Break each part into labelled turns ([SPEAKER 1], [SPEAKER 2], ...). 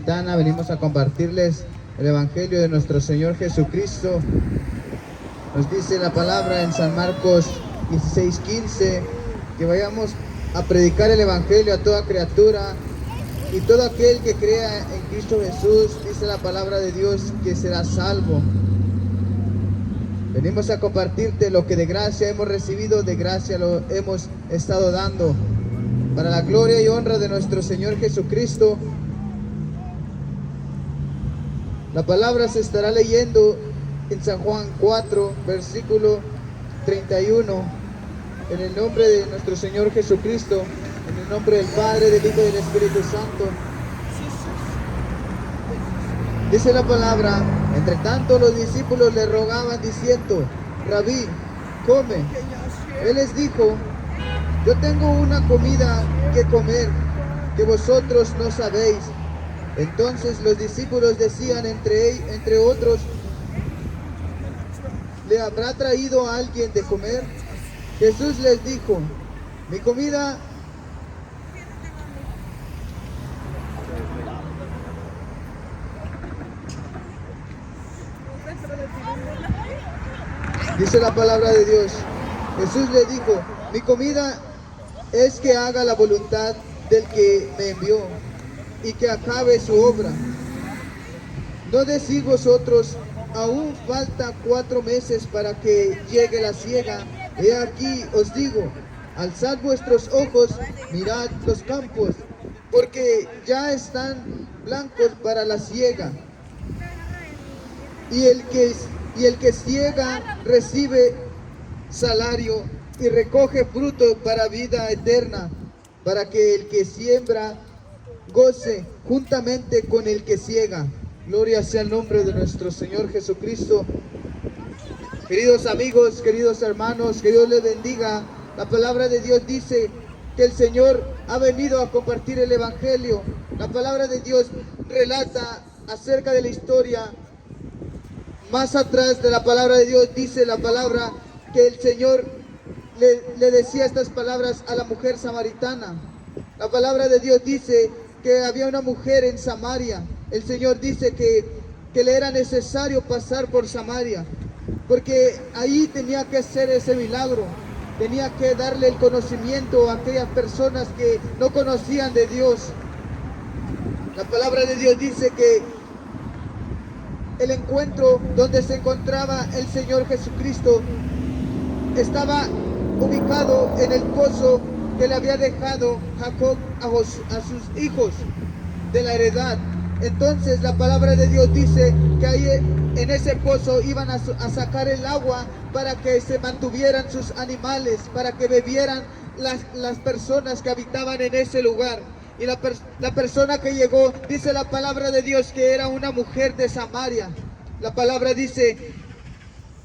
[SPEAKER 1] Samaritana. Venimos a compartirles el Evangelio de nuestro Señor Jesucristo. Nos dice la palabra en San Marcos 16:15 que vayamos a predicar el Evangelio a toda criatura, y todo aquel que crea en Cristo Jesús, dice la palabra de Dios, que será salvo. Venimos a compartirte lo que de gracia hemos recibido, de gracia lo hemos estado dando, para la gloria y honra de nuestro Señor Jesucristo. La palabra se estará leyendo en San Juan 4, versículo 31, en el nombre de nuestro Señor Jesucristo, en el nombre del Padre, del Hijo y del Espíritu Santo. Dice la palabra: entre tanto los discípulos le rogaban diciendo: Rabí, come. Él les dijo: yo tengo una comida que comer que vosotros no sabéis. Entonces los discípulos decían entre otros: ¿le habrá traído a alguien de comer? Jesús les dijo: mi comida dice la palabra de Dios. Jesús le dijo: mi comida es que haga la voluntad del que me envió y que acabe su obra. ¿No decís vosotros: aún falta 4 meses para que llegue la siega? He aquí os digo: alzad vuestros ojos, mirad los campos, porque ya están blancos para la siega. Y el que siega recibe salario y recoge fruto para vida eterna, para que el que siembra goce juntamente con el que siega. Gloria sea el nombre de nuestro Señor Jesucristo. Queridos amigos, queridos hermanos, que Dios les bendiga. La palabra de Dios dice que el Señor ha venido a compartir el Evangelio. La palabra de Dios relata acerca de la historia. Más atrás de la palabra de Dios dice la palabra que el Señor le decía estas palabras a la mujer samaritana. La palabra de Dios dice que había una mujer en Samaria. El Señor dice que le era necesario pasar por Samaria, porque ahí tenía que hacer ese milagro. Tenía que darle el conocimiento a aquellas personas que no conocían de Dios. La palabra de Dios dice que el encuentro donde se encontraba el Señor Jesucristo estaba ubicado en el pozo que le había dejado Jacob a sus hijos de la heredad. Entonces la palabra de Dios dice que ahí en ese pozo iban a sacar el agua para que se mantuvieran sus animales, para que bebieran las personas que habitaban en ese lugar. Y la persona que llegó, dice la palabra de Dios, que era una mujer de Samaria. La palabra dice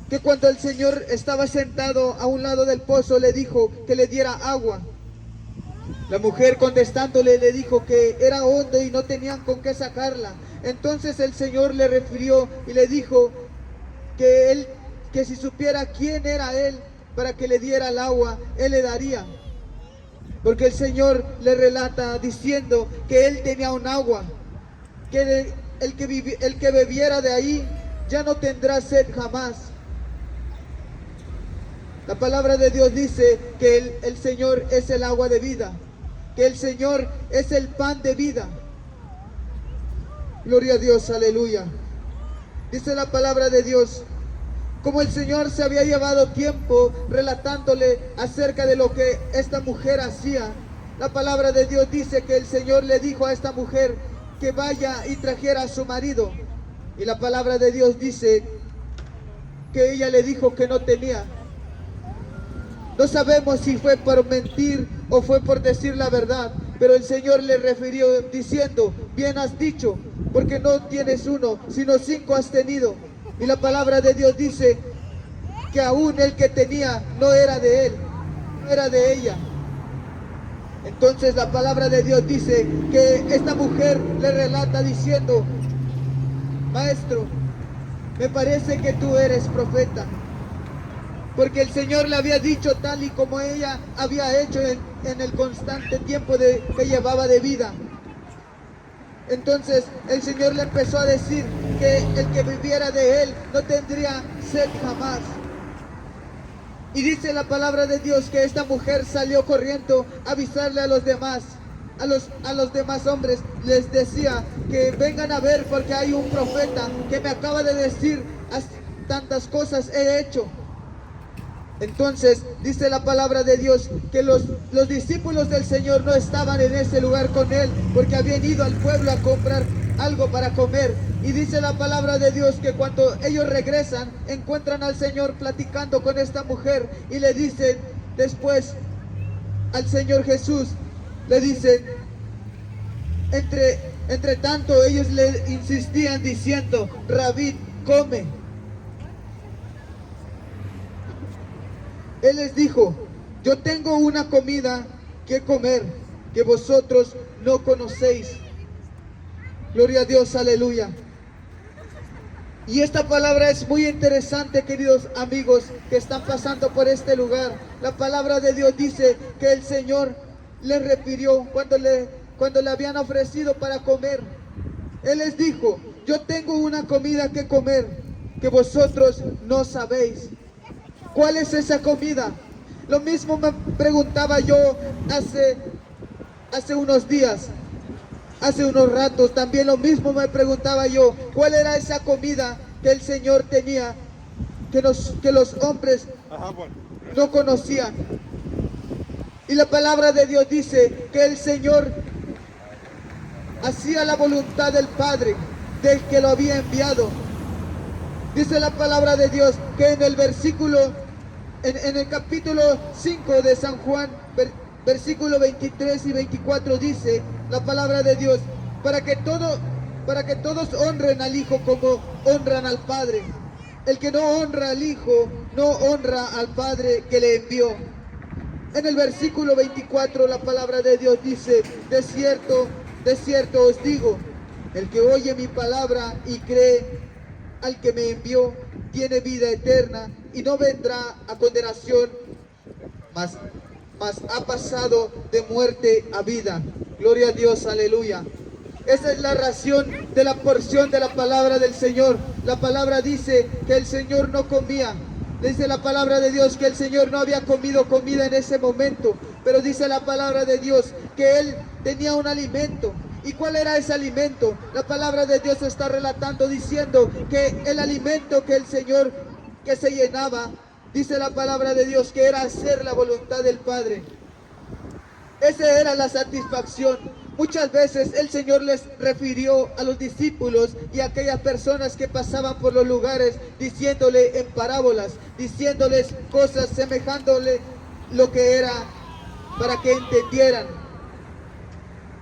[SPEAKER 1] que cuando el Señor estaba sentado a un lado del pozo, le dijo que le diera agua. La mujer, contestándole, le dijo que era hondo y no tenían con qué sacarla. Entonces el Señor le refirió y le dijo que si supiera quién era él para que le diera el agua, él le daría. Porque el Señor le relata diciendo que él tenía un agua, que el que bebiera de ahí ya no tendrá sed jamás. La palabra de Dios dice que el Señor es el agua de vida, que el Señor es el pan de vida. Gloria a Dios, aleluya. Dice la palabra de Dios, como el Señor se había llevado tiempo relatándole acerca de lo que esta mujer hacía, la palabra de Dios dice que el Señor le dijo a esta mujer que vaya y trajera a su marido. Y la palabra de Dios dice que ella le dijo que no tenía. No sabemos si fue por mentir o fue por decir la verdad, pero el Señor le refirió diciendo: bien has dicho, porque no tienes uno, sino 5 has tenido. Y la palabra de Dios dice que aún el que tenía no era de él, no era de ella. Entonces la palabra de Dios dice que esta mujer le relata diciendo: maestro, me parece que tú eres profeta. Porque el Señor le había dicho tal y como ella había hecho en el constante tiempo que llevaba de vida. Entonces el Señor le empezó a decir que el que viviera de él no tendría sed jamás. Y dice la palabra de Dios que esta mujer salió corriendo a avisarle a los demás, a los demás hombres. Les decía que vengan a ver porque hay un profeta que me acaba de decir tantas cosas he hecho. Entonces dice la palabra de Dios que los discípulos del Señor no estaban en ese lugar con él porque habían ido al pueblo a comprar algo para comer. Y dice la palabra de Dios que cuando ellos regresan encuentran al Señor platicando con esta mujer y le dicen después al Señor Jesús, le dicen, entre tanto ellos le insistían diciendo, Rabí, come. Él les dijo, yo tengo una comida que comer que vosotros no conocéis. Gloria a Dios, aleluya. Y esta palabra es muy interesante, queridos amigos que están pasando por este lugar. La palabra de Dios dice que el Señor les refirió cuando le habían ofrecido para comer. Él les dijo, yo tengo una comida que comer que vosotros no sabéis. ¿Cuál es esa comida? Lo mismo me preguntaba yo hace unos días, hace unos ratos. También lo mismo me preguntaba yo. ¿Cuál era esa comida que el Señor tenía que los hombres no conocían? Y la palabra de Dios dice que el Señor hacía la voluntad del Padre, del que lo había enviado. Dice la palabra de Dios que en el versículo, en el capítulo 5 de San Juan, versículo 23 y 24 dice la palabra de Dios, para que todos honren al Hijo como honran al Padre. El que no honra al Hijo, no honra al Padre que le envió. En el versículo 24 la palabra de Dios dice, de cierto os digo, el que oye mi palabra y cree al que me envió, tiene vida eterna y no vendrá a condenación, mas ha pasado de muerte a vida. Gloria a Dios, aleluya. Esa es la ración de la porción de la palabra del Señor. La palabra dice que el Señor no comía. Dice la palabra de Dios que el Señor no había comido comida en ese momento, pero dice la palabra de Dios que Él tenía un alimento. ¿Y cuál era ese alimento? La palabra de Dios está relatando diciendo que el alimento que el Señor que se llenaba, dice la palabra de Dios que era hacer la voluntad del Padre. Esa era la satisfacción. Muchas veces el Señor les refirió a los discípulos y a aquellas personas que pasaban por los lugares diciéndole en parábolas, diciéndoles cosas, semejándole lo que era para que entendieran.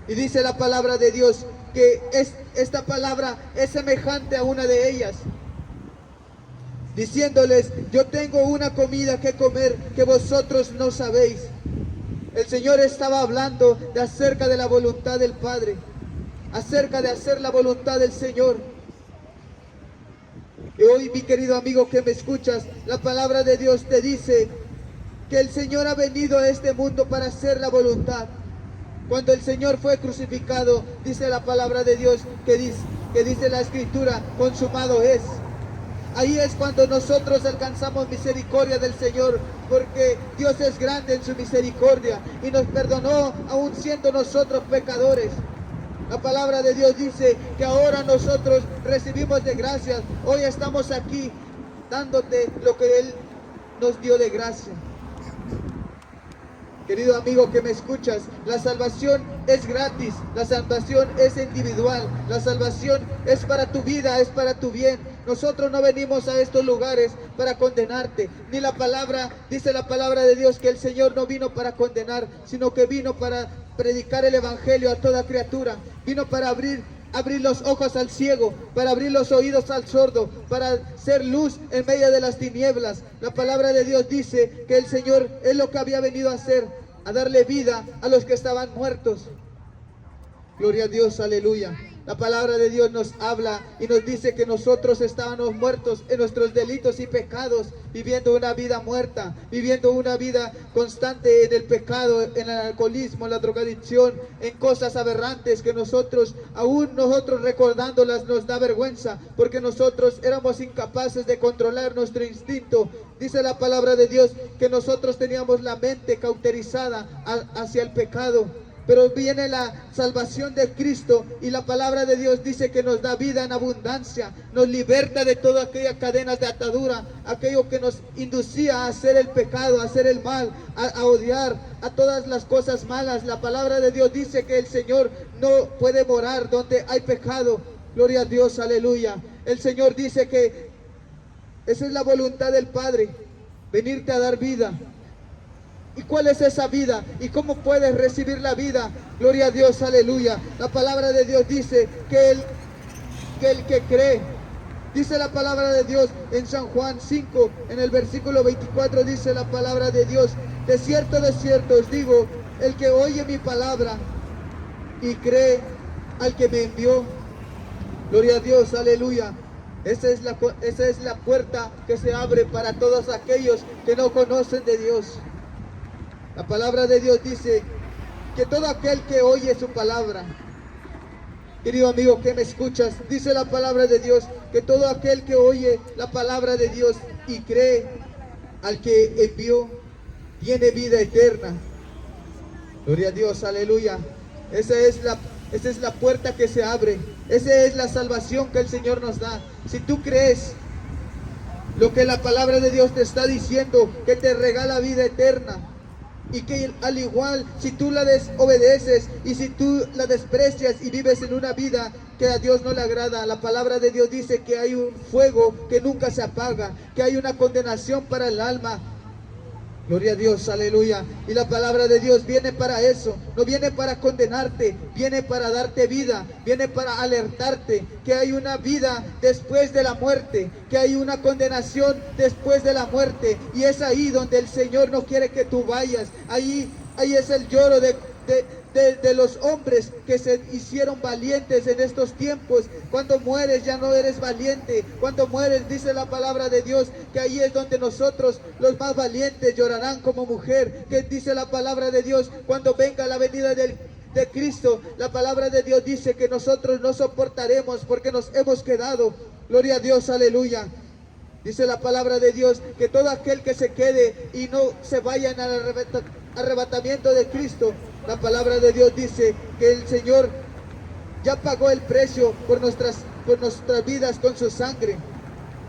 [SPEAKER 1] Y dice la palabra de Dios que esta palabra es semejante a una de ellas, diciéndoles, yo tengo una comida que comer que vosotros no sabéis. El Señor estaba hablando acerca de la voluntad del Padre, acerca de hacer la voluntad del Señor. Y hoy, mi querido amigo que me escuchas, la palabra de Dios te dice que el Señor ha venido a este mundo para hacer la voluntad. Cuando el Señor fue crucificado, dice la palabra de Dios que dice la Escritura, consumado es. Ahí es cuando nosotros alcanzamos misericordia del Señor, porque Dios es grande en su misericordia y nos perdonó aún siendo nosotros pecadores. La palabra de Dios dice que ahora nosotros recibimos de gracia. Hoy estamos aquí dándote lo que Él nos dio de gracia. Querido amigo que me escuchas, la salvación es gratis, la salvación es individual, la salvación es para tu vida, es para tu bien. Nosotros no venimos a estos lugares para condenarte, ni la palabra, dice la palabra de Dios que el Señor no vino para condenar, sino que vino para predicar el evangelio a toda criatura, vino para abrir los ojos al ciego, para abrir los oídos al sordo, para ser luz en medio de las tinieblas. La palabra de Dios dice que el Señor es lo que había venido a hacer, a darle vida a los que estaban muertos. Gloria a Dios, aleluya. La palabra de Dios nos habla y nos dice que nosotros estábamos muertos en nuestros delitos y pecados, viviendo una vida muerta, viviendo una vida constante en el pecado, en el alcoholismo, en la drogadicción, en cosas aberrantes que aún nosotros recordándolas nos da vergüenza, porque nosotros éramos incapaces de controlar nuestro instinto. Dice la palabra de Dios que nosotros teníamos la mente cauterizada hacia el pecado. Pero viene la salvación de Cristo y la palabra de Dios dice que nos da vida en abundancia, nos liberta de todas aquellas cadenas de atadura, aquello que nos inducía a hacer el pecado, a hacer el mal, a odiar, a todas las cosas malas. La palabra de Dios dice que el Señor no puede morar donde hay pecado. Gloria a Dios, aleluya. El Señor dice que esa es la voluntad del Padre, venirte a dar vida. ¿Y cuál es esa vida? ¿Y cómo puedes recibir la vida? Gloria a Dios, aleluya. La palabra de Dios dice que el que cree, dice la palabra de Dios en San Juan 5, en el versículo 24, dice la palabra de Dios: de cierto os digo, el que oye mi palabra y cree al que me envió. Gloria a Dios, aleluya. Esa es la puerta que se abre para todos aquellos que no conocen de Dios. La palabra de Dios dice que todo aquel que oye su palabra, querido amigo que me escuchas, dice la palabra de Dios que todo aquel que oye la palabra de Dios y cree al que envió, tiene vida eterna. Gloria a Dios, aleluya. Esa es la puerta que se abre. Esa es la salvación que el Señor nos da. Si tú crees lo que la palabra de Dios te está diciendo, que te regala vida eterna, y que al igual si tú la desobedeces y si tú la desprecias y vives en una vida que a Dios no le agrada, la palabra de Dios dice que hay un fuego que nunca se apaga, que hay una condenación para el alma. Gloria a Dios, aleluya. Y la palabra de Dios viene para eso, no viene para condenarte, viene para darte vida, viene para alertarte que hay una vida después de la muerte, que hay una condenación después de la muerte. Y es ahí donde el Señor no quiere que tú vayas. Ahí es el lloro de los hombres que se hicieron valientes en estos tiempos. Cuando mueres ya no eres valiente. Cuando mueres, dice la palabra de Dios, que ahí es donde nosotros, los más valientes, llorarán como mujer. Que dice la palabra de Dios, cuando venga la venida de Cristo, la palabra de Dios dice que nosotros no soportaremos porque nos hemos quedado. Gloria a Dios, aleluya. Dice la palabra de Dios que todo aquel que se quede y no se vaya en el arrebatamiento de Cristo, la palabra de Dios dice que el Señor ya pagó el precio por nuestras vidas con su sangre.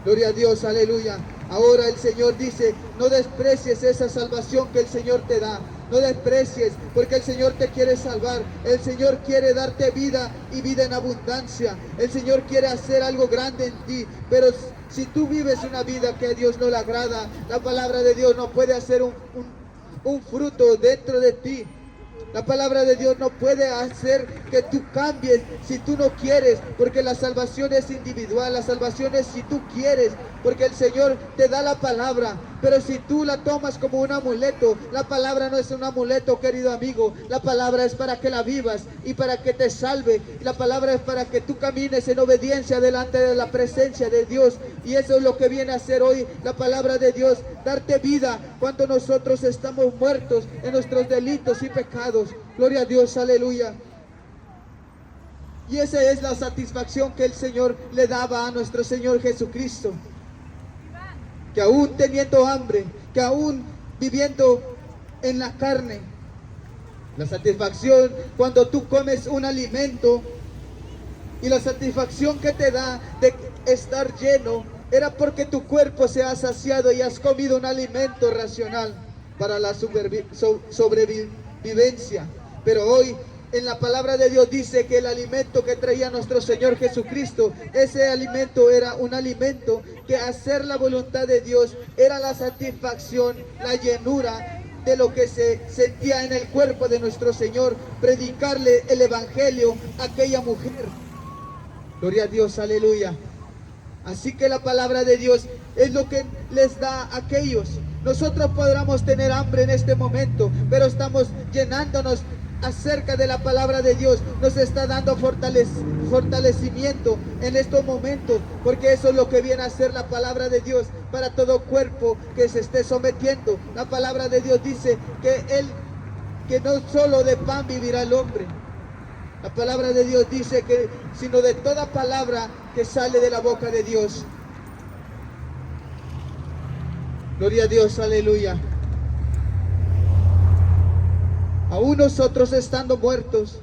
[SPEAKER 1] Gloria a Dios, aleluya. Ahora el Señor dice, no desprecies esa salvación que el Señor te da. No desprecies, porque el Señor te quiere salvar. El Señor quiere darte vida y vida en abundancia. El Señor quiere hacer algo grande en ti. Pero si tú vives una vida que a Dios no le agrada, la palabra de Dios no puede hacer un fruto dentro de ti. La palabra de Dios no puede hacer que tú cambies si tú no quieres, porque la salvación es individual, la salvación es si tú quieres, porque el Señor te da la palabra, pero si tú la tomas como un amuleto, la palabra no es un amuleto, querido amigo, la palabra es para que la vivas y para que te salve, la palabra es para que tú camines en obediencia delante de la presencia de Dios, y eso es lo que viene a hacer hoy la palabra de Dios, darte vida cuando nosotros estamos muertos en nuestros delitos y pecados. Gloria a Dios, aleluya. Y esa es la satisfacción que el Señor le daba a nuestro Señor Jesucristo, que aún teniendo hambre, que aún viviendo en la carne, la satisfacción cuando tú comes un alimento y la satisfacción que te da de estar lleno, era porque tu cuerpo se ha saciado y has comido un alimento racional para la sobrevivencia. Pero hoy en la palabra de Dios dice que el alimento que traía nuestro Señor Jesucristo, ese alimento era un alimento que hacer la voluntad de Dios era la satisfacción, la llenura de lo que se sentía en el cuerpo de nuestro Señor, predicarle el evangelio a aquella mujer. Gloria a Dios, aleluya. Así que la palabra de Dios es lo que les da a aquellos. Nosotros podremos tener hambre en este momento, pero estamos llenándonos acerca de la palabra de Dios, nos está dando fortalecimiento en estos momentos, porque eso es lo que viene a ser la palabra de Dios para todo cuerpo que se esté sometiendo. La palabra de Dios dice que no solo de pan vivirá el hombre. La palabra de Dios dice que sino de toda palabra que sale de la boca de Dios. Gloria a Dios, aleluya. Aún nosotros estando muertos,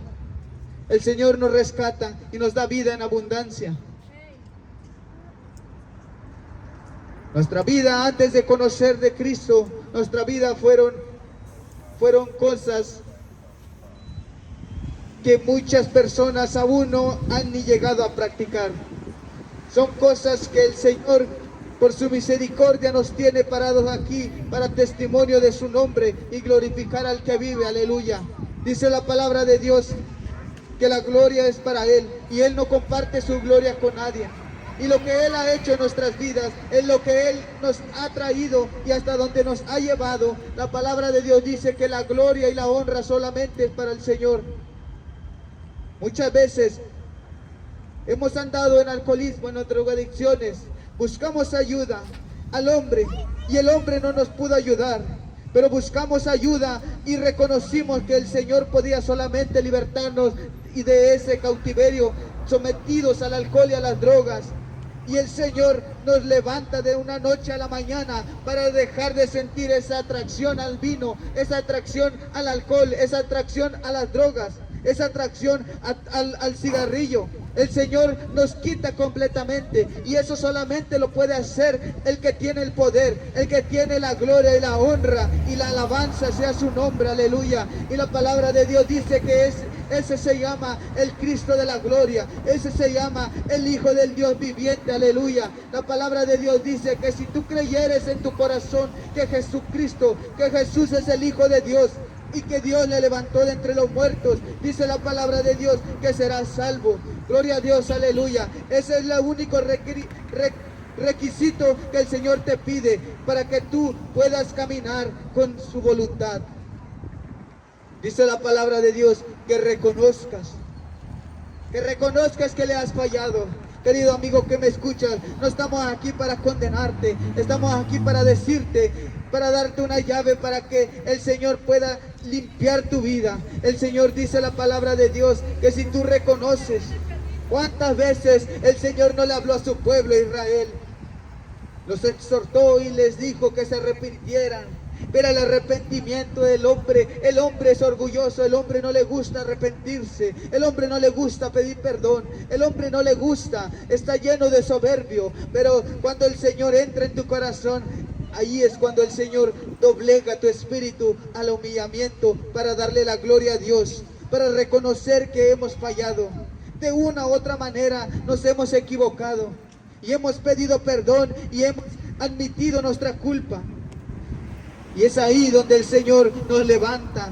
[SPEAKER 1] el Señor nos rescata y nos da vida en abundancia. Nuestra vida antes de conocer de Cristo, nuestra vida fueron cosas que muchas personas aún no han ni llegado a practicar. Son cosas que el Señor, por su misericordia, nos tiene parados aquí para testimonio de su nombre y glorificar al que vive. Aleluya. Dice la palabra de Dios que la gloria es para Él y Él no comparte su gloria con nadie. Y lo que Él ha hecho en nuestras vidas es lo que Él nos ha traído y hasta donde nos ha llevado. La palabra de Dios dice que la gloria y la honra solamente es para el Señor. Muchas veces hemos andado en alcoholismo, en drogadicciones, buscamos ayuda al hombre y el hombre no nos pudo ayudar, pero buscamos ayuda y reconocimos que el Señor podía solamente libertarnos y de ese cautiverio sometidos al alcohol y a las drogas. Y el Señor nos levanta de una noche a la mañana para dejar de sentir esa atracción al vino, esa atracción al alcohol, esa atracción a las drogas, esa atracción al cigarrillo. El Señor nos quita completamente y eso solamente lo puede hacer el que tiene el poder, el que tiene la gloria y la honra y la alabanza sea su nombre, aleluya. Y la palabra de Dios dice que ese se llama el Cristo de la gloria, ese se llama el Hijo del Dios viviente, aleluya. La palabra de Dios dice que si tú creyeres en tu corazón que Jesucristo, que Jesús es el Hijo de Dios, y que Dios le levantó de entre los muertos, dice la palabra de Dios que serás salvo. Gloria a Dios, aleluya. Ese es el único requisito que el Señor te pide para que tú puedas caminar con su voluntad. Dice la palabra de Dios que reconozcas que le has fallado. Querido amigo que me escuchas, no estamos aquí para condenarte, estamos aquí para decirte, para darte una llave para que el Señor pueda limpiar tu vida. El Señor dice la palabra de Dios que si tú reconoces, ¿cuántas veces el Señor no le habló a su pueblo Israel? Los exhortó y les dijo que se arrepintieran. Pero el arrepentimiento del hombre, el hombre es orgulloso, el hombre no le gusta arrepentirse, el hombre no le gusta pedir perdón, el hombre no le gusta, está lleno de soberbio. Pero cuando el Señor entra en tu corazón, ahí es cuando el Señor doblega tu espíritu al humillamiento para darle la gloria a Dios, para reconocer que hemos fallado. De una u otra manera nos hemos equivocado y hemos pedido perdón y hemos admitido nuestra culpa. Y es ahí donde el Señor nos levanta,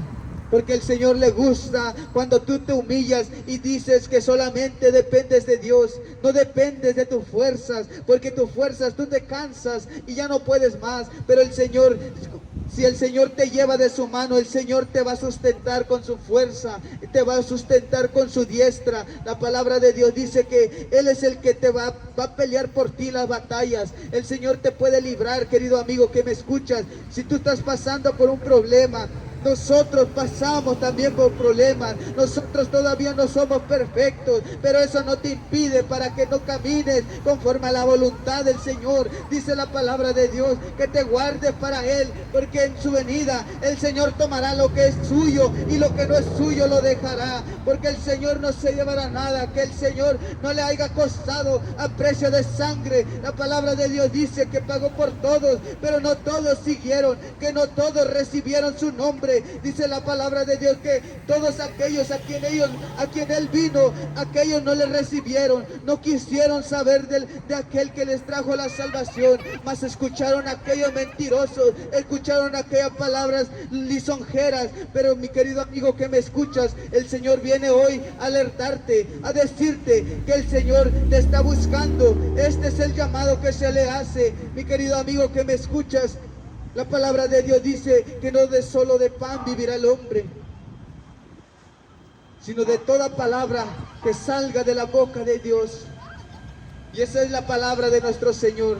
[SPEAKER 1] porque el Señor le gusta cuando tú te humillas y dices que solamente dependes de Dios, no dependes de tus fuerzas, porque tus fuerzas tú te cansas y ya no puedes más, pero el Señor, si el Señor te lleva de su mano, el Señor te va a sustentar con su fuerza, te va a sustentar con su diestra. La palabra de Dios dice que Él es el que te va a pelear por ti las batallas. El Señor te puede librar, querido amigo que me escuchas. Si tú estás pasando por un problema, nosotros pasamos también por problemas, nosotros todavía no somos perfectos, pero eso no te impide para que no camines conforme a la voluntad del Señor. Dice la palabra de Dios que te guardes para Él, porque en su venida el Señor tomará lo que es suyo y lo que no es suyo lo dejará, porque el Señor no se llevará nada que el Señor no le haya costado a precio de sangre. La palabra de Dios dice que pagó por todos, pero no todos siguieron, que no todos recibieron su nombre. Dice la palabra de Dios que todos aquellos a quien Él vino, aquellos no le recibieron, no quisieron saber de aquel que les trajo la salvación, mas escucharon a aquellos mentirosos, escucharon aquellas palabras lisonjeras. Pero mi querido amigo que me escuchas, el Señor viene hoy a alertarte, a decirte que el Señor te está buscando. Este es el llamado que se le hace, mi querido amigo que me escuchas. La palabra de Dios dice que no de solo de pan vivirá el hombre, sino de toda palabra que salga de la boca de Dios. Y esa es la palabra de nuestro Señor.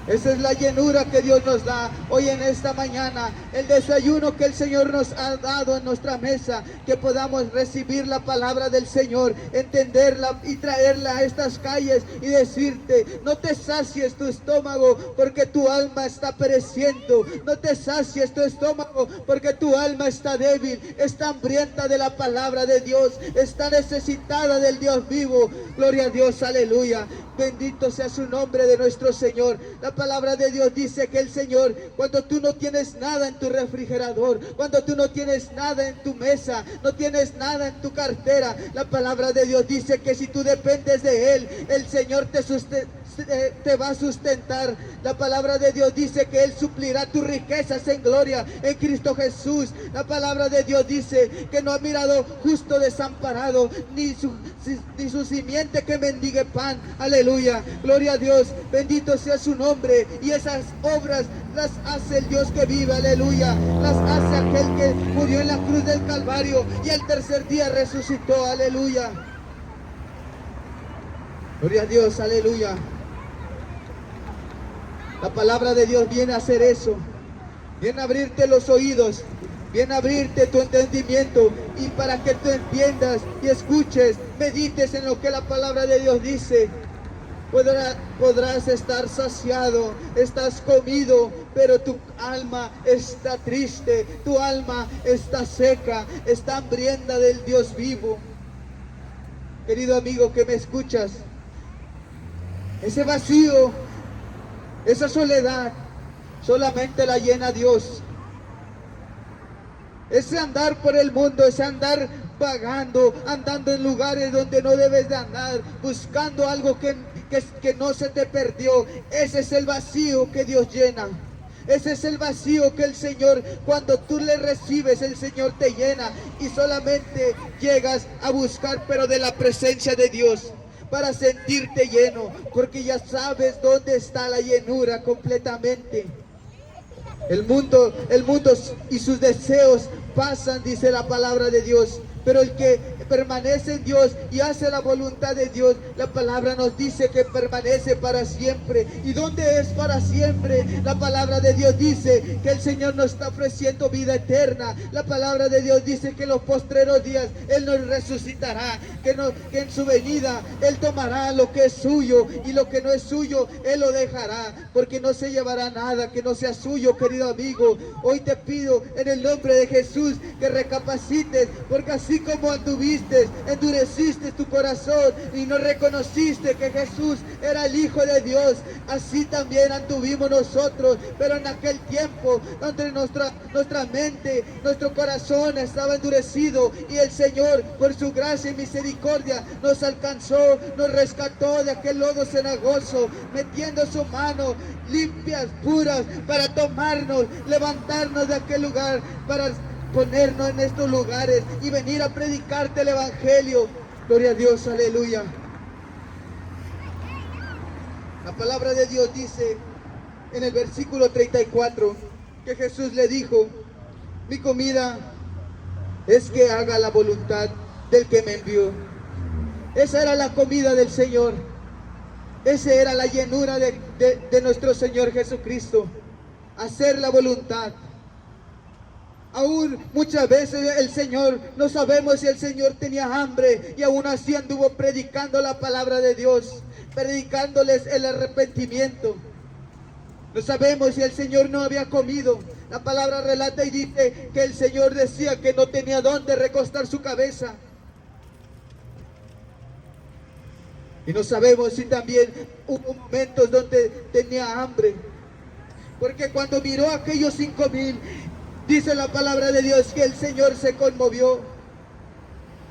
[SPEAKER 1] Esa es la llenura que Dios nos da hoy en esta mañana, el desayuno que el Señor nos ha dado en nuestra mesa, que podamos recibir la palabra del Señor, entenderla y traerla a estas calles y decirte: no te sacies tu estómago porque tu alma está pereciendo, no te sacies tu estómago porque tu alma está débil, está hambrienta de la palabra de Dios, está necesitada del Dios vivo. Gloria a Dios, aleluya. Bendito sea su nombre de nuestro Señor. La palabra de Dios dice que el Señor, cuando tú no tienes nada en tu refrigerador, cuando tú no tienes nada en tu mesa, no tienes nada en tu cartera, la palabra de Dios dice que si tú dependes de Él, el Señor te va a sustentar. La palabra de Dios dice que Él suplirá tus riquezas en gloria en Cristo Jesús. La palabra de Dios dice que no ha mirado justo desamparado, ni su simiente que mendigue pan. Aleluya, gloria a Dios, bendito sea su nombre. Y esas obras las hace el Dios que vive, aleluya, las hace aquel que murió en la cruz del Calvario y el tercer día resucitó, aleluya. Gloria a Dios, aleluya. La palabra de Dios viene a hacer eso, viene a abrirte los oídos, viene a abrirte tu entendimiento, y para que tú entiendas y escuches, medites en lo que la palabra de Dios dice. Podrás estar saciado, estás comido, pero tu alma está triste, tu alma está seca, está hambrienta del Dios vivo. Querido amigo que me escuchas, ese vacío, esa soledad, solamente la llena Dios. Ese andar por el mundo, ese andar vagando, andando en lugares donde no debes de andar, buscando algo que no se te perdió, ese es el vacío que Dios llena. Ese es el vacío que el Señor, cuando tú le recibes, el Señor te llena, y solamente llegas a buscar, pero de la presencia de Dios, para sentirte lleno, porque ya sabes dónde está la llenura completamente. El mundo y sus deseos pasan, dice la palabra de Dios, pero el que permanece en Dios y hace la voluntad de Dios, la palabra nos dice que permanece para siempre. ¿Y dónde es para siempre? La palabra de Dios dice que el Señor nos está ofreciendo vida eterna. La palabra de Dios dice que en los postreros días Él nos resucitará, que en su venida Él tomará lo que es suyo, y lo que no es suyo Él lo dejará, porque no se llevará nada que no sea suyo. Querido amigo, hoy te pido en el nombre de Jesús que recapacites, porque así como anduviste, endureciste tu corazón y no reconociste que Jesús era el Hijo de Dios, así también anduvimos nosotros, pero en aquel tiempo donde nuestra mente, nuestro corazón estaba endurecido, y el Señor por su gracia y misericordia nos alcanzó, nos rescató de aquel lodo cenagoso, metiendo su mano limpias, puras, para tomarnos, levantarnos de aquel lugar, para ponernos en estos lugares y venir a predicarte el Evangelio. Gloria a Dios, aleluya. La palabra de Dios dice en el versículo 34 que Jesús le dijo: mi comida es que haga la voluntad del que me envió. Esa era la comida del Señor. Esa era la llenura de nuestro Señor Jesucristo, hacer la voluntad. Aún muchas veces el Señor, no sabemos si el Señor tenía hambre, y aún así anduvo predicando la palabra de Dios, predicándoles el arrepentimiento. No sabemos si el Señor no había comido. La palabra relata y dice que el Señor decía que no tenía dónde recostar su cabeza. Y no sabemos si también hubo momentos donde tenía hambre, porque cuando miró a aquellos 5,000, dice la palabra de Dios que el Señor se conmovió.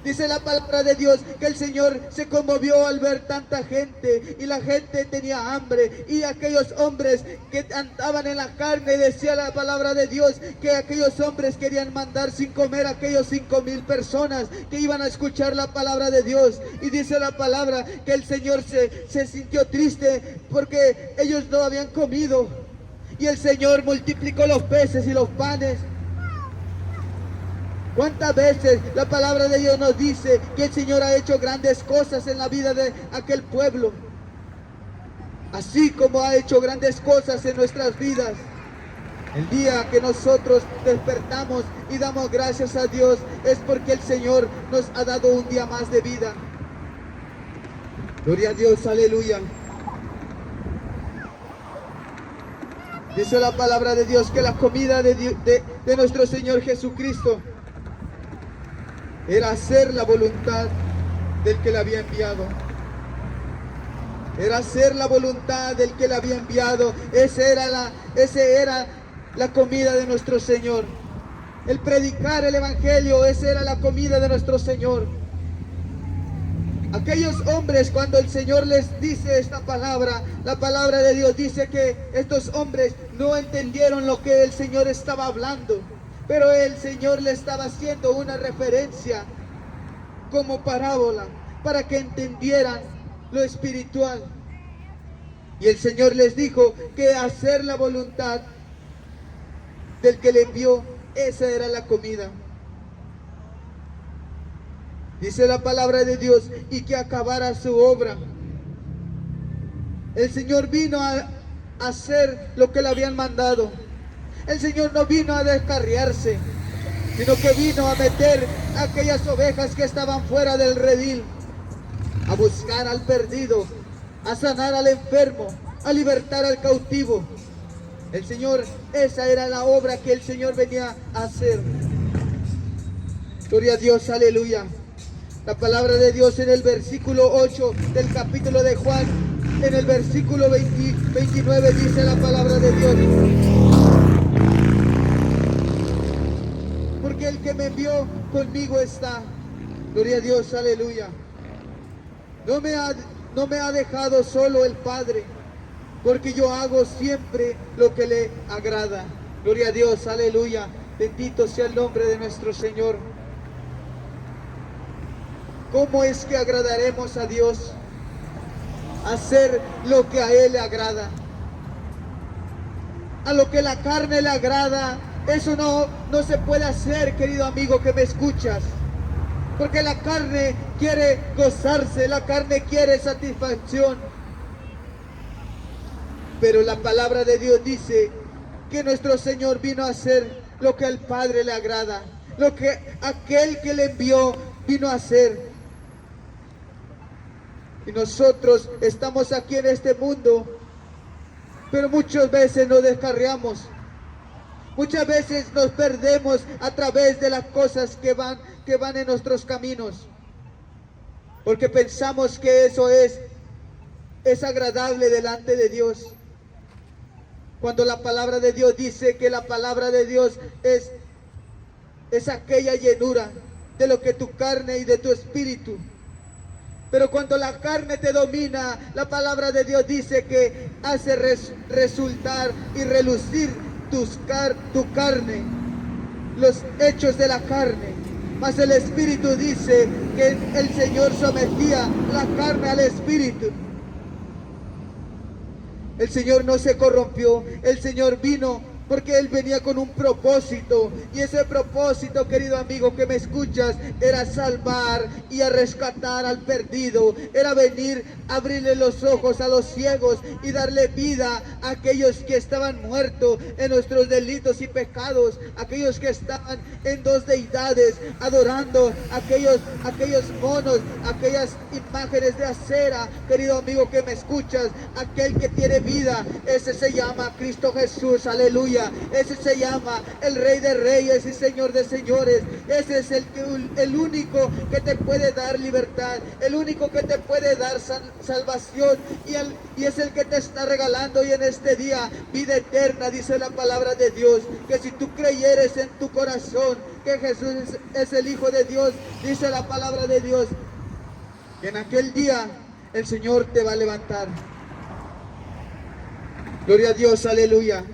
[SPEAKER 1] Dice la palabra de Dios que el Señor se conmovió al ver tanta gente, y la gente tenía hambre, y aquellos hombres que andaban en la carne, decía la palabra de Dios que aquellos hombres querían mandar sin comer a aquellos 5,000 personas que iban a escuchar la palabra de Dios. Y dice la palabra que el Señor se sintió triste porque ellos no habían comido, y el Señor multiplicó los peces y los panes. ¿Cuántas veces la palabra de Dios nos dice que el Señor ha hecho grandes cosas en la vida de aquel pueblo? Así como ha hecho grandes cosas en nuestras vidas. El día que nosotros despertamos y damos gracias a Dios es porque el Señor nos ha dado un día más de vida. Gloria a Dios, aleluya. Dice la palabra de Dios que la comida de nuestro Señor Jesucristo era hacer la voluntad del que le había enviado. Era hacer la voluntad del que le había enviado. Esa era la comida de nuestro Señor. El predicar el Evangelio, esa era la comida de nuestro Señor. Aquellos hombres, cuando el Señor les dice esta palabra, la palabra de Dios dice que estos hombres no entendieron lo que el Señor estaba hablando, pero el Señor le estaba haciendo una referencia como parábola para que entendieran lo espiritual. Y el Señor les dijo que hacer la voluntad del que le envió, esa era la comida. Dice la palabra de Dios, y que acabara su obra. El Señor vino a hacer lo que le habían mandado. El Señor no vino a descarriarse, sino que vino a meter a aquellas ovejas que estaban fuera del redil, a buscar al perdido, a sanar al enfermo, a libertar al cautivo. El Señor, esa era la obra que el Señor venía a hacer. Gloria a Dios, aleluya. La palabra de Dios en el versículo 8 del capítulo de Juan, en el versículo 29 dice la palabra de Dios: porque el que me envió conmigo está. Gloria a Dios, aleluya. No me ha dejado solo el Padre, porque yo hago siempre lo que le agrada. Gloria a Dios, aleluya. Bendito sea el nombre de nuestro Señor. ¿Cómo es que agradaremos a Dios? Hacer lo que a Él le agrada. A lo que la carne le agrada, eso no se puede hacer, querido amigo que me escuchas. Porque la carne quiere gozarse, la carne quiere satisfacción. Pero la palabra de Dios dice que nuestro Señor vino a hacer lo que al Padre le agrada, lo que aquel que le envió vino a hacer. Y nosotros estamos aquí en este mundo, pero muchas veces nos descarriamos. Muchas veces nos perdemos a través de las cosas que van en nuestros caminos, porque pensamos que eso es agradable delante de Dios. Cuando la palabra de Dios dice que la palabra de Dios es aquella llenura de lo que tu carne y de tu espíritu. Pero cuando la carne te domina, la palabra de Dios dice que hace resultar y relucir tu carne, los hechos de la carne. Mas el Espíritu dice que el Señor sometía la carne al Espíritu. El Señor no se corrompió, el Señor vino porque Él venía con un propósito, y ese propósito, querido amigo que me escuchas, era salvar y a rescatar al perdido, era venir a abrirle los ojos a los ciegos y darle vida a aquellos que estaban muertos en nuestros delitos y pecados, aquellos que estaban en dos deidades, adorando aquellos monos, aquellas imágenes de acera. Querido amigo que me escuchas, aquel que tiene vida, ese se llama Cristo Jesús, aleluya. Ese se llama el Rey de Reyes y Señor de Señores. Ese es el único que te puede dar libertad, el único que te puede dar salvación, y es el que te está regalando hoy en este día vida eterna. Dice la palabra de Dios que si tú creyeres en tu corazón que Jesús es el Hijo de Dios, dice la palabra de Dios que en aquel día el Señor te va a levantar. Gloria a Dios, aleluya.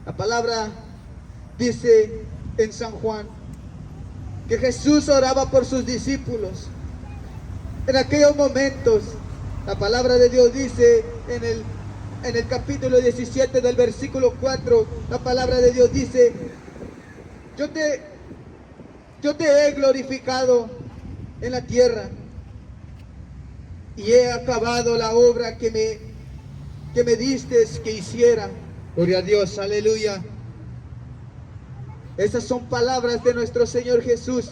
[SPEAKER 1] La palabra dice en San Juan que Jesús oraba por sus discípulos. En aquellos momentos, la palabra de Dios dice en el capítulo 17 del versículo 4, la palabra de Dios dice: yo te he glorificado en la tierra y he acabado la obra que me diste que hiciera. Gloria a Dios, aleluya. Esas son palabras de nuestro Señor Jesús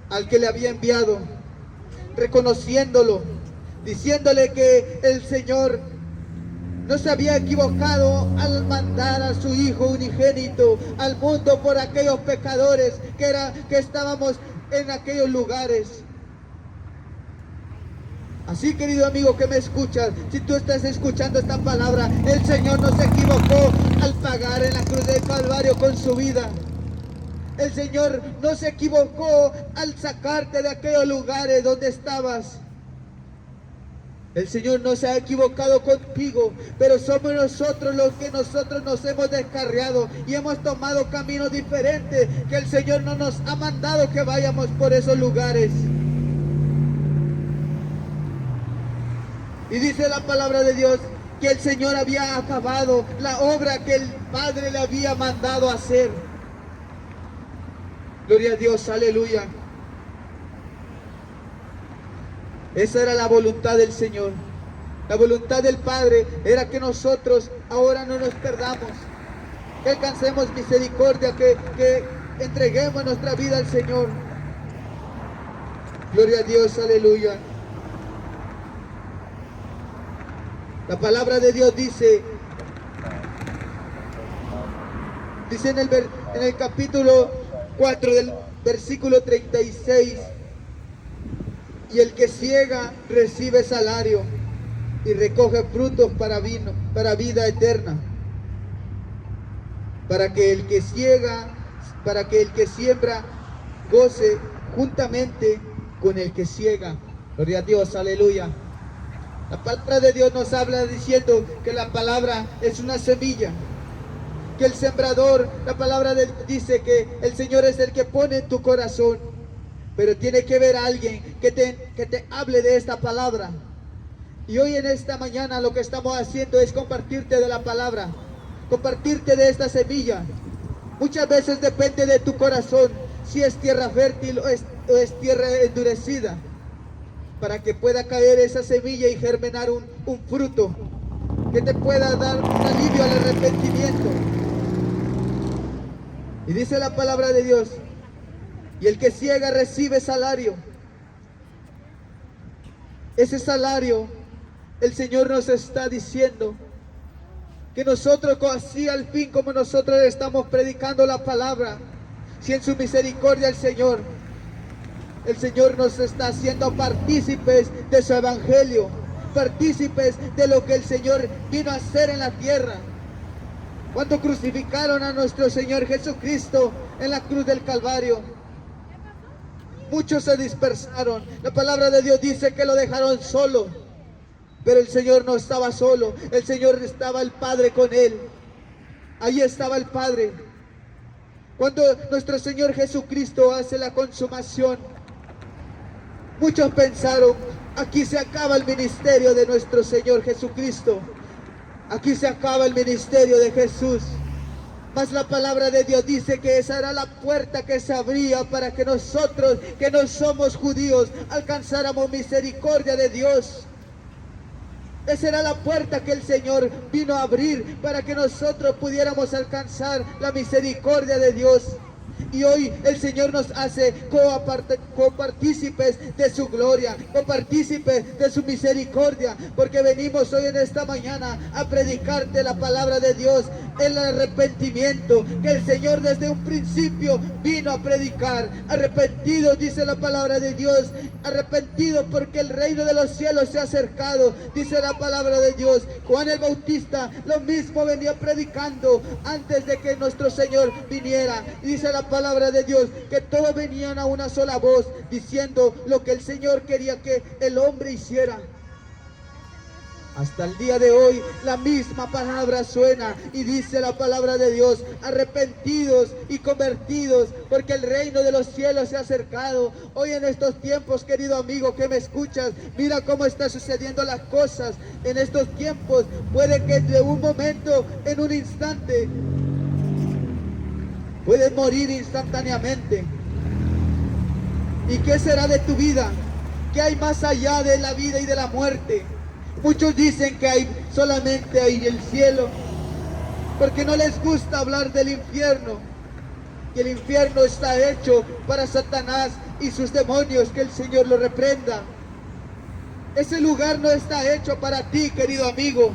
[SPEAKER 1] al que le había enviado, reconociéndolo, diciéndole que el Señor no se había equivocado al mandar a su Hijo unigénito al mundo por aquellos pecadores que estábamos en aquellos lugares. Así, querido amigo que me escuchas, si tú estás escuchando esta palabra, el Señor no se equivocó al pagar en la cruz del Calvario con su vida. El Señor no se equivocó al sacarte de aquellos lugares donde estabas. El Señor no se ha equivocado contigo, pero somos nosotros los que nosotros nos hemos descarriado y hemos tomado caminos diferentes, que el Señor no nos ha mandado que vayamos por esos lugares. Y dice la palabra de Dios que el Señor había acabado la obra que el Padre le había mandado hacer. Gloria a Dios, aleluya. Esa era la voluntad del Señor. La voluntad del Padre era que nosotros ahora no nos perdamos, que alcancemos misericordia, que entreguemos nuestra vida al Señor. Gloria a Dios, aleluya. La palabra de Dios dice en el capítulo 4 del versículo 36, y el que siega recibe salario y recoge frutos para vida eterna, para que el que siembra goce juntamente con el que siega. Gloria a Dios, aleluya. La palabra de Dios nos habla diciendo que la palabra es una semilla, que el sembrador, la palabra dice que el Señor es el que pone en tu corazón, pero tiene que haber alguien que te hable de esta palabra. Y hoy en esta mañana lo que estamos haciendo es compartirte de la palabra, compartirte de esta semilla. Muchas veces depende de tu corazón si es tierra fértil o es tierra endurecida, para que pueda caer esa semilla y germinar un fruto que te pueda dar un alivio al arrepentimiento. Y dice la palabra de Dios, y el que siega recibe salario. Ese salario, el Señor nos está diciendo que nosotros, así al fin como nosotros estamos predicando la palabra, si en su misericordia el Señor nos está haciendo partícipes de su evangelio, partícipes de lo que el Señor vino a hacer en la tierra. Cuando crucificaron a nuestro Señor Jesucristo en la cruz del Calvario, muchos se dispersaron. La palabra de Dios dice que lo dejaron solo, pero el Señor no estaba solo. El Señor estaba el Padre con él. Ahí estaba el Padre. Cuando nuestro Señor Jesucristo hace la consumación, muchos pensaron, aquí se acaba el ministerio de nuestro Señor Jesucristo. Aquí se acaba el ministerio de Jesús. Mas la palabra de Dios dice que esa era la puerta que se abría para que nosotros, que no somos judíos, alcanzáramos misericordia de Dios. Esa era la puerta que el Señor vino a abrir para que nosotros pudiéramos alcanzar la misericordia de Dios. Y hoy el Señor nos hace copartícipes de su gloria, copartícipes de su misericordia, porque venimos hoy en esta mañana a predicarte la palabra de Dios, el arrepentimiento que el Señor desde un principio vino a predicar. Arrepentidos, dice la palabra de Dios, arrepentidos porque el reino de los cielos se ha acercado, dice la palabra de Dios. Juan el Bautista lo mismo venía predicando antes de que nuestro Señor viniera. Y dice la palabra de Dios que todos venían a una sola voz diciendo lo que el Señor quería que el hombre hiciera. Hasta el día de hoy la misma palabra suena y dice la palabra de Dios, arrepentidos y convertidos porque el reino de los cielos se ha acercado. Hoy en estos tiempos, querido amigo que me escuchas, mira cómo están sucediendo las cosas en estos tiempos. Puede que de un momento, en un instante, puedes morir instantáneamente. ¿Y qué será de tu vida? ¿Qué hay más allá de la vida y de la muerte? Muchos dicen que solamente hay el cielo, porque no les gusta hablar del infierno, que el infierno está hecho para Satanás y sus demonios, que el Señor lo reprenda. Ese lugar no está hecho para ti, querido amigo.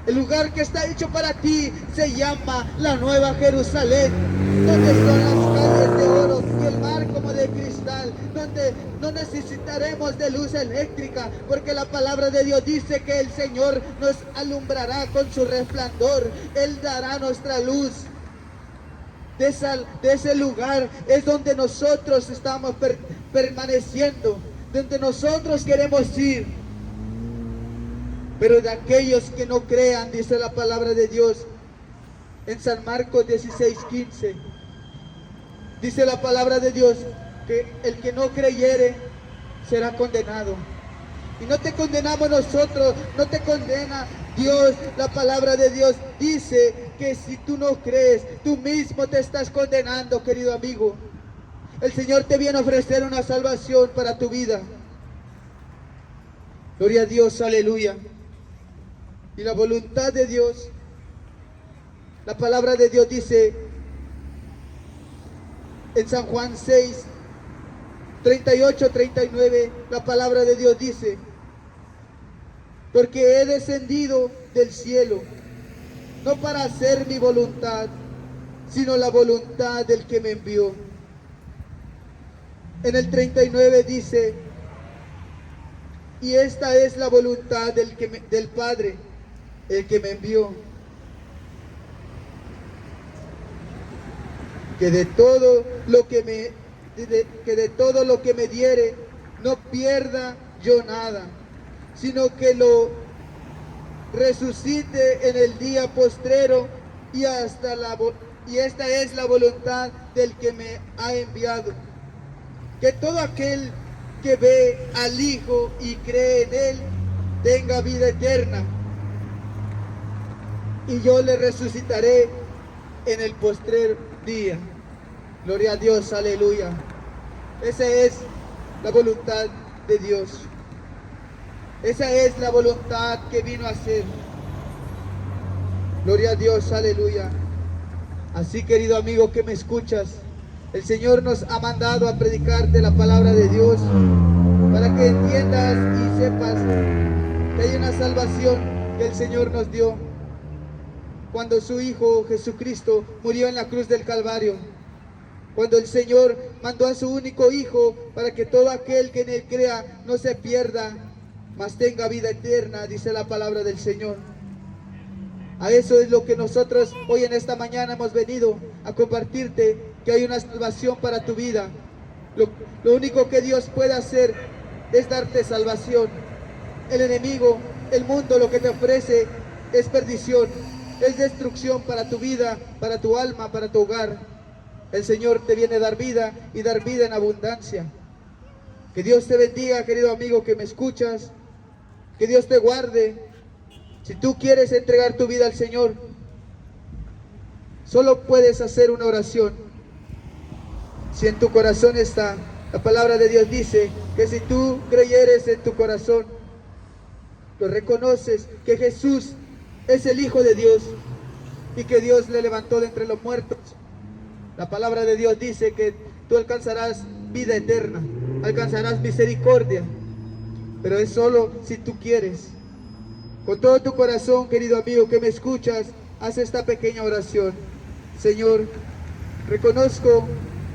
[SPEAKER 1] El lugar que está hecho para ti se llama la Nueva Jerusalén, donde son las calles de oro y el mar como de cristal, donde no necesitaremos de luz eléctrica, porque la palabra de Dios dice que el Señor nos alumbrará con su resplandor. Él dará nuestra luz. De ese lugar es donde nosotros estamos permaneciendo, donde nosotros queremos ir. Pero de aquellos que no crean, dice la palabra de Dios en San Marcos 16:15, dice la palabra de Dios que el que no creyere será condenado. Y no te condenamos nosotros, no te condena Dios. La palabra de Dios dice que si tú no crees, tú mismo te estás condenando, querido amigo. El Señor te viene a ofrecer una salvación para tu vida. Gloria a Dios, aleluya. Y la voluntad de Dios, la palabra de Dios dice en San Juan 6, 38, 39, la palabra de Dios dice: porque he descendido del cielo, no para hacer mi voluntad, sino la voluntad del que me envió. En el 39 dice: y esta es la voluntad del Padre, el que me envió, que de todo lo que me diere no pierda yo nada, sino que lo resucite en el día postrero, y esta es la voluntad del que me ha enviado, que todo aquel que ve al Hijo y cree en Él tenga vida eterna, y yo le resucitaré en el postrer día. Gloria a Dios, aleluya. Esa es la voluntad de Dios. Esa es la voluntad que vino a hacer. Gloria a Dios, aleluya. Así, querido amigo que me escuchas, el Señor nos ha mandado a predicarte la palabra de Dios para que entiendas y sepas que hay una salvación que el Señor nos dio cuando su Hijo Jesucristo murió en la cruz del Calvario. Cuando el Señor mandó a su único Hijo para que todo aquel que en Él crea no se pierda, mas tenga vida eterna, dice la palabra del Señor. A eso es lo que nosotros hoy en esta mañana hemos venido a compartirte, que hay una salvación para tu vida. Lo único que Dios puede hacer es darte salvación. El enemigo, el mundo, lo que te ofrece es perdición, es destrucción para tu vida, para tu alma, para tu hogar. El Señor te viene a dar vida y dar vida en abundancia. Que Dios te bendiga, querido amigo que me escuchas. Que Dios te guarde. Si tú quieres entregar tu vida al Señor, solo puedes hacer una oración. Si en tu corazón está, la palabra de Dios dice que si tú creyeres en tu corazón, lo reconoces que Jesús es el Hijo de Dios y que Dios le levantó de entre los muertos, la palabra de Dios dice que tú alcanzarás vida eterna, alcanzarás misericordia, pero es solo si tú quieres. Con todo tu corazón, querido amigo que me escuchas, haz esta pequeña oración. Señor, reconozco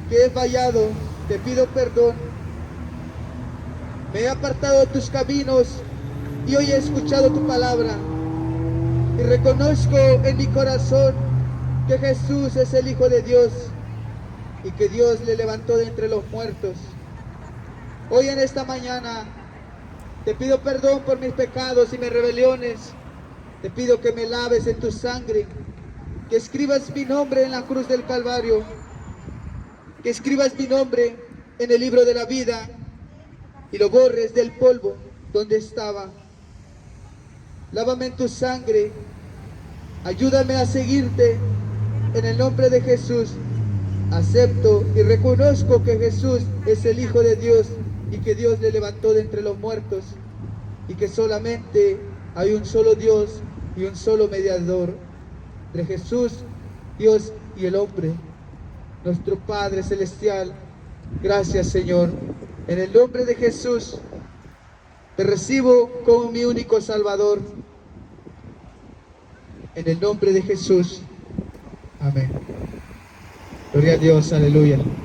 [SPEAKER 1] que he fallado, te pido perdón, me he apartado de tus caminos y hoy he escuchado tu palabra y reconozco en mi corazón que Jesús es el Hijo de Dios y que Dios le levantó de entre los muertos. Hoy en esta mañana te pido perdón por mis pecados y mis rebeliones. Te pido que me laves en tu sangre, que escribas mi nombre en la cruz del Calvario, que escribas mi nombre en el libro de la vida y lo borres del polvo donde estaba. Lávame en tu sangre, ayúdame a seguirte en el nombre de Jesús. Acepto y reconozco que Jesús es el Hijo de Dios y que Dios le levantó de entre los muertos y que solamente hay un solo Dios y un solo mediador entre Jesús, Dios y el hombre, nuestro Padre Celestial. Gracias, Señor. En el nombre de Jesús te recibo como mi único Salvador. En el nombre de Jesús. Amén. Gloria a Dios, aleluya.